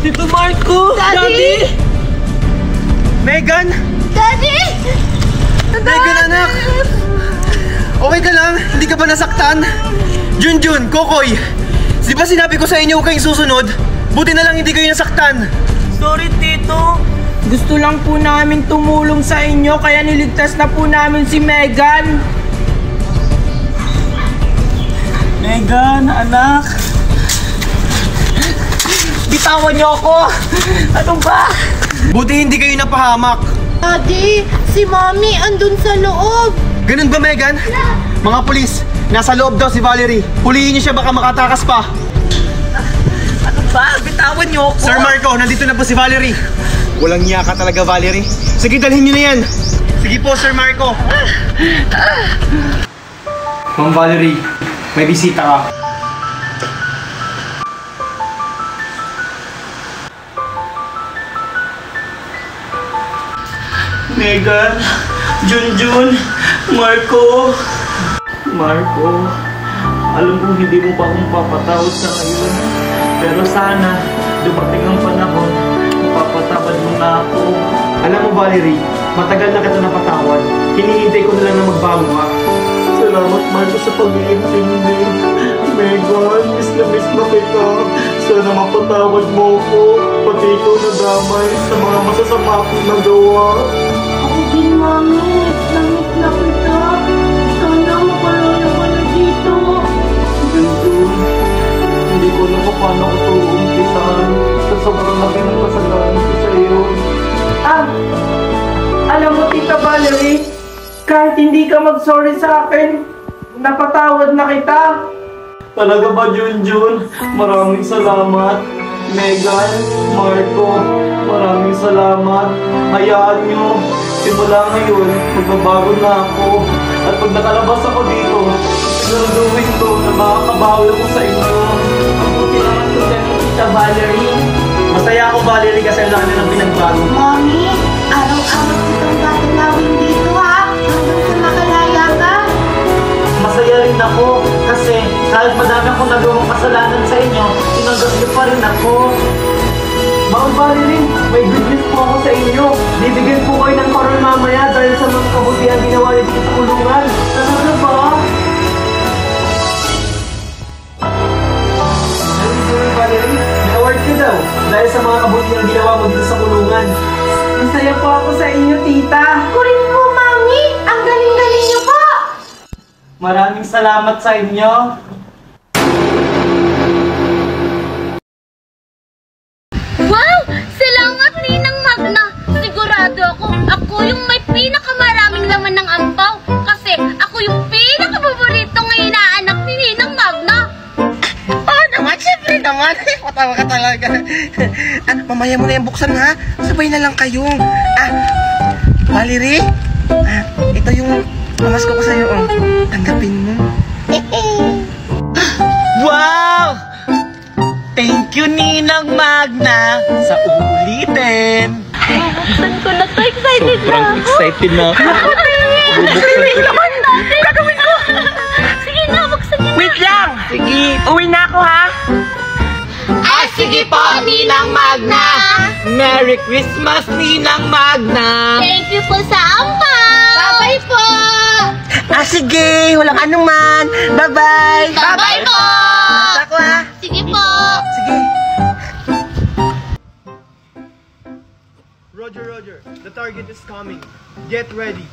Tito Marco! Daddy! Megan! Daddy! Megan, anak! Okay ka lang? Hindi ka ba nasaktan? Junjun, Kokoy! Di ba sinabi ko sa inyo huwag kayong susunod? Buti na lang hindi kayo nasaktan! Sorry, Tito! Gusto lang po namin tumulong sa inyo kaya niligtas na po namin si Megan! Megan, anak! Bitawan niyo ako! Ano ba? Buti hindi kayo napahamak! Daddy, si Mommy andun sa loob. Ganun ba, Megan? Mga pulis, nasa loob daw si Valerie. Huliin niyo siya baka makatakas pa. Ano ba? Bitawan niyo ako! Sir Marco, nandito na po si Valerie. Walang niya ka talaga, Valerie. Sige, dalhin niyo na yan. Sige po, Sir Marco. Ma'am Valerie, may bisita ka. Megan, Junjun, Marco. Marco, alam ko hindi mo pa akong papatawad sa ngayon. Pero sana, dumating ang panahon, mapapatawad mo na ako. Alam mo, Valerie, matagal na kita napatawad. Hinihintay ko na lang na magbago ka. Salamat, Marco, sa pag-iintindi. Megan, miss na kita. Sana mapatawad mo ko. Pati ikaw nadamay sa mga masasama akong nagawa. Ako din, Mommy. Namit na kita. Sana mapalaya ka na dito. Junjun, hindi ko na kung paano ko ito umpisahan sa sobrang laki ng kasalanan ko sa iyo. Alam mo, Tita Valerie, kahit hindi ka mag-sorry sa akin, napatawad na kita. Talaga ba, Junjun? Maraming salamat. Megan, Marco, maraming salamat. Hayaan nyo, simula ngayon, magbabago na ako. At pag nakalabas ako dito, siguraduhin ko na makakabawi ako sa inyo. Ang buti naman ko sa Tita Valerie. Masaya ako, Valerie, kasi ang laki ng pinagbago. Mommy, araw-araw kitang tatalawin dito ha. Hanggang sa makalaya ka. Masaya rin ako kasi kahit madami akong nagawang kasalanan sa inyo, tinanggap niyo pa rin ako. Ma'am Valerie, may good news po ako sa inyo. Bibigyan po kayo ng parol mamaya dahil sa mga kabutihan ginawa niyo dito sa kulungan. Ano ba? Valerie, may award ka daw dahil sa mga kabutihan ginawa mo dito sa kulungan. Masaya po ako sa inyo, tita. Ako rin po, Mommy. Ang galing-galing niyo po. Maraming salamat sa inyo. Wow! Salamat, Ninang Magna! Sigurado ako yung may pinakamaraming laman ng ampaw. Kasi ako yung pinakapaboritong inaanak ni Ninang Magna. Oo naman, syempre naman. Matawa ka talaga. Ano, mamaya mo na yung buksan ha. Sabay na lang kayo. Valerie, ito yung pamasko ko sa'yo. Tanggapin mo. Wow! Thank you, Ninang Magna, sa uulitin. Buksan ko na to. Excited na Sobrang ako. excited na ako. Sige naman natin. Gagawin ko. Sige na, buksan niyo na. Wait lang! Sige, uwi na ako ha. Sige po, Ninang Magna. Merry Christmas, Ninang Magna. Thank you po sa ampaw. Bye-bye po. Sige, walang anuman. Bye-bye. Bye-bye po. Ako ha. Sige po. Sige. Roger. The target is coming. Get ready.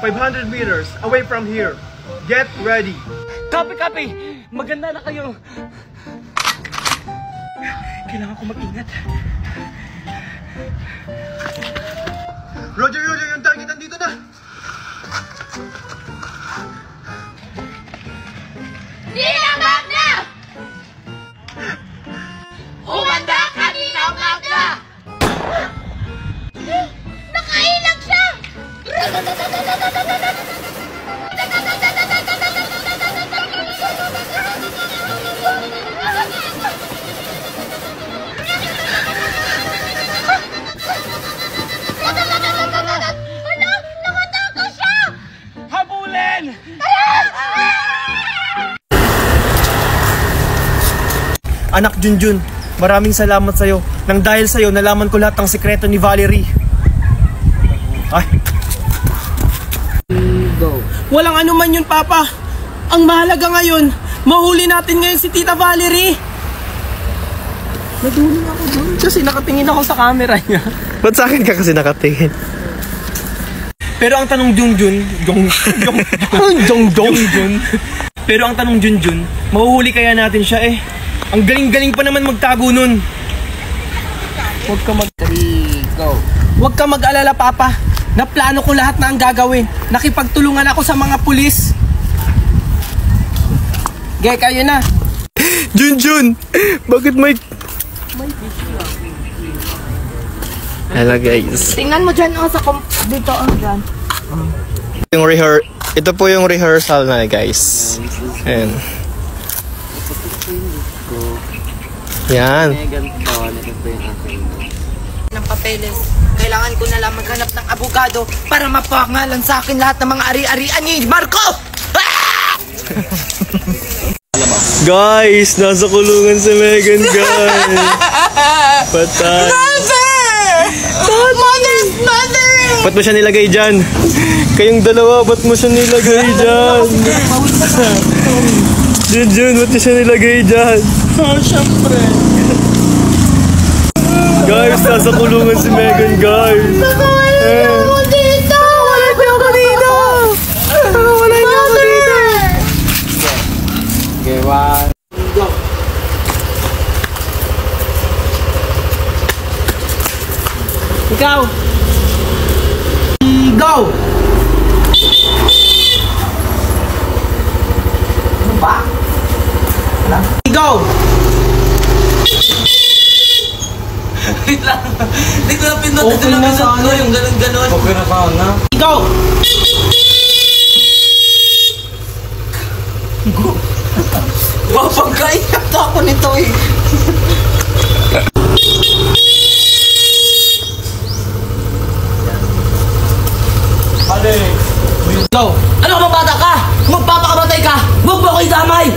500 meters away from here. Get ready. Copy. Maganda na kayo. Kailangan ko mag-ingat. Roger, yung target nandito na. Ninang Magna! Umanda ka, Ninang Magna! Nakailag siya! Hala! Nakataka siya! Habulin! Anak Junjun, maraming salamat sa'yo. Nang dahil sa'yo, nalaman ko lahat ng sekreto ni Valerie. Ay. Walang anuman yun, Papa. Ang mahalaga ngayon, mahuli natin ngayon si Tita Valerie. Naduling ako dun kasi nakatingin ako sa camera niya. Ba't sa akin ka kasi nakatingin? Pero ang tanong Junjun, Pero ang tanong Junjun, mahuhuli kaya natin siya eh. Ang galing-galing pa naman magtago nun. Huwag ka mag-alala, Papa. Naplano ko lahat na ang gagawin. Nakipagtulungan ako sa mga pulis. Gaya kayo na. Junjun, bakit may... Hello guys. Tingnan mo dyan, sa dito, dyan. Ito po yung rehearsal na guys. Ayan. Yan. Ng papeles. Kailangan ko na lang maghanap ng abogado para mapangalan sa akin lahat ng mga ari-arian ni Marco! Guys, nasa kulungan si Megan, guys. Patay. Mother! Ba't mo siya nilagay dyan? Kayong dalawa, ba't mo siya nilagay dyan? Junjun, ba't mo siya nilagay dyan? Siyempre. Guys, nasa kulungan si Megan, guys. Dito! Wala ko yung kanina! Wala niyo ako dito! Okay, one. Go. Ikaw. Go! Ano ba? Wala. Go! Wait lang. Hindi ko na pinot. Ito lang pinot ko yung ganun-ganun. Okay na sana. Go! Pagkaiyak ako nito eh. Go! Ano ka bata ka? Magpapakamatay ka! Huwag mo ako idamay!